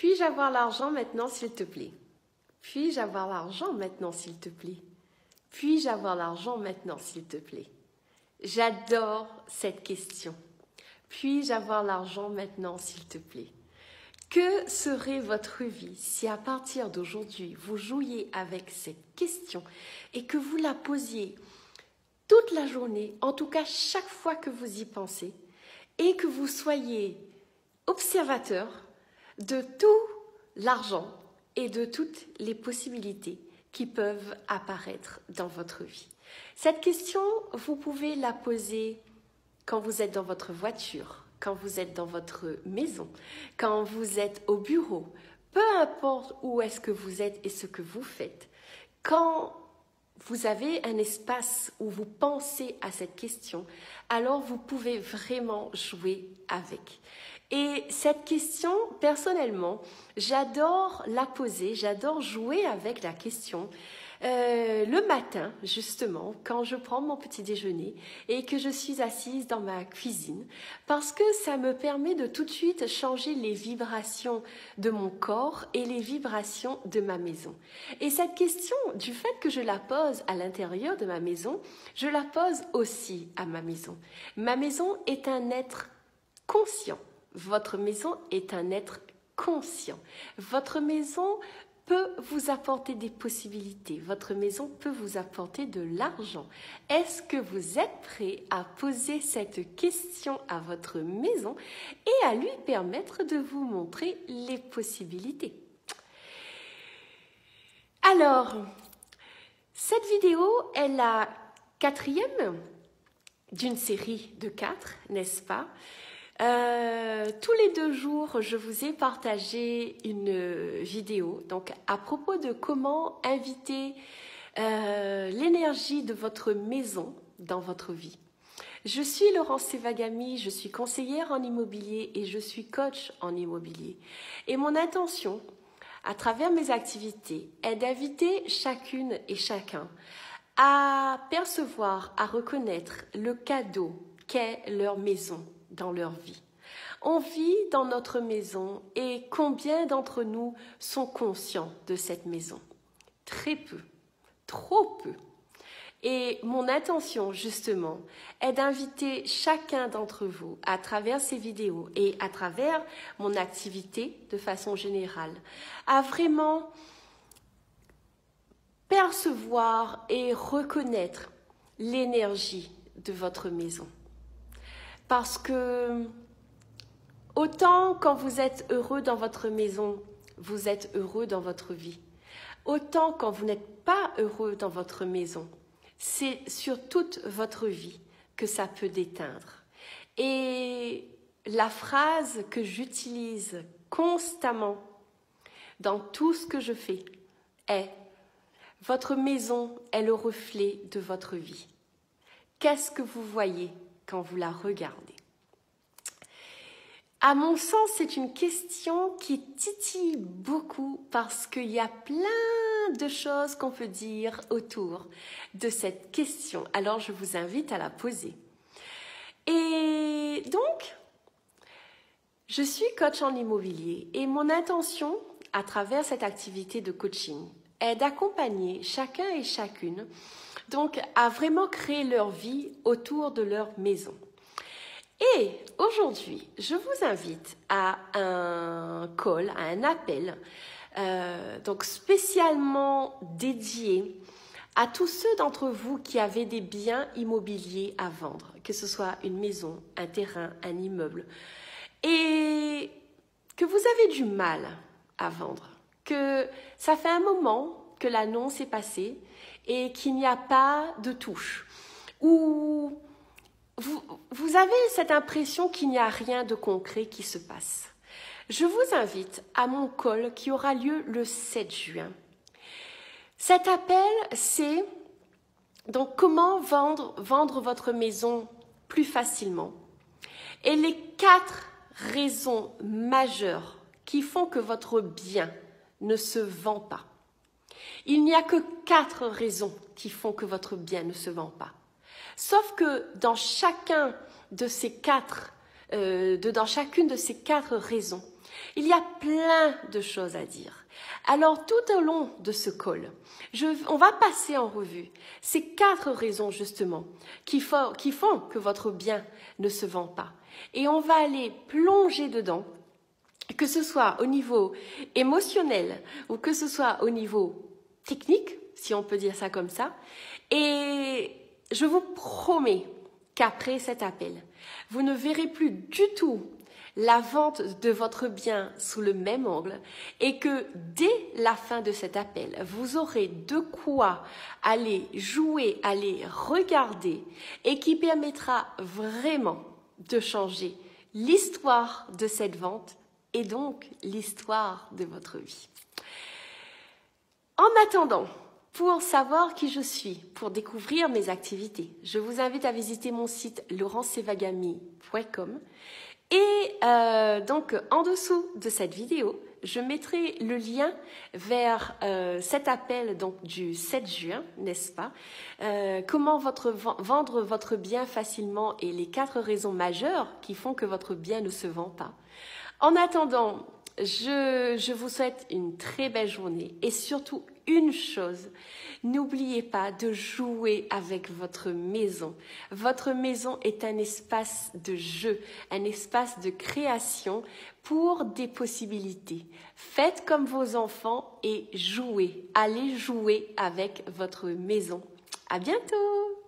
Puis-je avoir l'argent maintenant, s'il te plaît? Puis-je avoir l'argent maintenant, s'il te plaît? Puis-je avoir l'argent maintenant, s'il te plaît? J'adore cette question. Puis-je avoir l'argent maintenant, s'il te plaît? Que serait votre vie si à partir d'aujourd'hui, vous jouiez avec cette question et que vous la posiez toute la journée, en tout cas chaque fois que vous y pensez, et que vous soyez observateur de tout l'argent et de toutes les possibilités qui peuvent apparaître dans votre vie. Cette question, vous pouvez la poser quand vous êtes dans votre voiture, quand vous êtes dans votre maison, quand vous êtes au bureau, peu importe où est-ce que vous êtes et ce que vous faites. Quand vous avez un espace où vous pensez à cette question, alors vous pouvez vraiment jouer avec. Et cette question, personnellement, j'adore la poser, j'adore jouer avec la question le matin, justement, quand je prends mon petit déjeuner et que je suis assise dans ma cuisine, parce que ça me permet de tout de suite changer les vibrations de mon corps et les vibrations de ma maison. Et cette question, du fait que je la pose à l'intérieur de ma maison, je la pose aussi à ma maison. Ma maison est un être conscient. Votre maison est un être conscient. Votre maison peut vous apporter des possibilités. Votre maison peut vous apporter de l'argent. Est-ce que vous êtes prêt à poser cette question à votre maison et à lui permettre de vous montrer les possibilités? Alors, cette vidéo est la 4e d'une série de 4, n'est-ce pas? Tous les 2 jours, je vous ai partagé une vidéo donc à propos de comment inviter l'énergie de votre maison dans votre vie. Je suis Laurence Sevagami, je suis conseillère en immobilier et je suis coach en immobilier. Et mon intention, à travers mes activités, est d'inviter chacune et chacun à percevoir, à reconnaître le cadeau qu'est leur maison dans leur vie. On vit dans notre maison et combien d'entre nous sont conscients de cette maison? Très peu, trop peu. Et mon intention, justement, est d'inviter chacun d'entre vous, à travers ces vidéos et à travers mon activité de façon générale, à vraiment percevoir et reconnaître l'énergie de votre maison. Parce que autant quand vous êtes heureux dans votre maison, vous êtes heureux dans votre vie. Autant quand vous n'êtes pas heureux dans votre maison, c'est sur toute votre vie que ça peut déteindre. Et la phrase que j'utilise constamment dans tout ce que je fais est « Votre maison est le reflet de votre vie ». Qu'est-ce que vous voyez quand vous la regardez? À mon sens, c'est une question qui titille beaucoup parce qu'il y a plein de choses qu'on peut dire autour de cette question. Alors, je vous invite à la poser. Et donc, je suis coach en immobilier et mon intention, à travers cette activité de coaching, est d'accompagner chacun et chacune donc à vraiment créer leur vie autour de leur maison. Et aujourd'hui, je vous invite à un call, à un appel, donc spécialement dédié à tous ceux d'entre vous qui avaient des biens immobiliers à vendre, que ce soit une maison, un terrain, un immeuble, et que vous avez du mal à vendre, que ça fait un moment que l'annonce est passée et qu'il n'y a pas de touche, ou vous avez cette impression qu'il n'y a rien de concret qui se passe. Je vous invite à mon call qui aura lieu le 7 juin. Cet appel, c'est donc comment vendre votre maison plus facilement et les 4 raisons majeures qui font que votre bien ne se vend pas. Il n'y a que 4 raisons qui font que votre bien ne se vend pas. Sauf que dans chacune de ces 4 raisons, Il y a plein de choses à dire. Alors, tout au long de ce call, on va passer en revue ces 4 raisons, justement, qui font que votre bien ne se vend pas. Et on va aller plonger dedans, que ce soit au niveau émotionnel ou que ce soit au niveau technique, si on peut dire ça comme ça. Et je vous promets qu'après cet appel, vous ne verrez plus du tout la vente de votre bien sous le même angle et que dès la fin de cet appel, vous aurez de quoi aller jouer, aller regarder et qui permettra vraiment de changer l'histoire de cette vente et donc l'histoire de votre vie. En attendant, pour savoir qui je suis, pour découvrir mes activités, je vous invite à visiter mon site laurensevagami.com. Et donc, en dessous de cette vidéo, je mettrai le lien vers cet appel donc, du 7 juin, n'est-ce pas? Comment vendre votre bien facilement et les 4 raisons majeures qui font que votre bien ne se vend pas. En attendant, je vous souhaite une très belle journée et surtout une chose, n'oubliez pas de jouer avec votre maison. Votre maison est un espace de jeu, un espace de création pour des possibilités. Faites comme vos enfants et jouez. Allez jouer avec votre maison. À bientôt!